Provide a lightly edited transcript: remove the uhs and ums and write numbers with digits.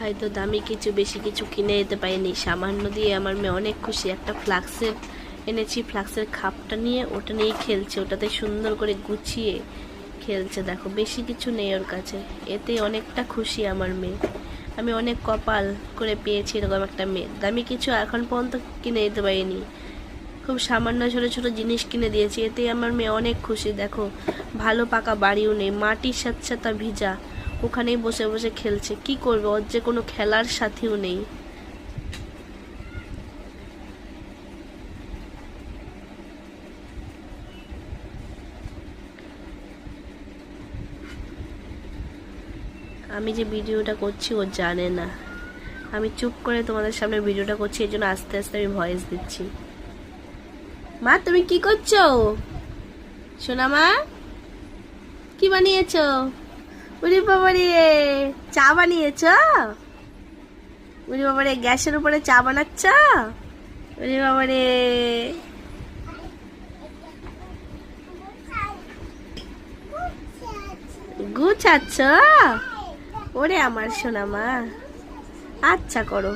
হয়তো দামি কিছু বেশি কিছু কিনে দিতে পারিনি, সামান্য দিয়ে আমার মেয়ে অনেক খুশি। একটা ফ্লাক্সের এনেছি, ফ্লাক্সের খাপটা নিয়ে ওটা নিয়েই খেলছে, ওটাতে সুন্দর করে গুছিয়ে খেলছে। দেখো বেশি কিছু নেই ওর কাছে, এতে অনেকটা খুশি আমার মেয়ে। আমি অনেক কপাল করে পেয়েছি এরকম একটা মেয়ে। দামি কিছু এখন পর্যন্ত কিনে দিতে পারিনি, খুব সামান্য ছোট ছোট জিনিস কিনে দিয়েছি, এতেই আমার মেয়ে অনেক খুশি। দেখো ভালো পাকা বাড়িও নেই, মাটির সাথে ভিজা, ওখানেই বসে বসে খেলছে। কি করবে, ওর যে কোনো খেলার সাথীও নেই। আমি যে ভিডিওটা করছি ও জানে না, আমি চুপ করে তোমাদের সামনে ভিডিওটা করছি, এই জন্য আস্তে আস্তে আমি ভয়েস দিচ্ছি। মা তুমি কি করছো? সোনা মা কি বানিয়েছো? উরি বাবারে, চা বানিয়েছো? উরি বাবারে, গ্যাসের উপরে চা বানাচ্ছ? উরি বাবারে, গুছাচ্ছ? ওরে আমার সোনা মা, আচ্ছা করো।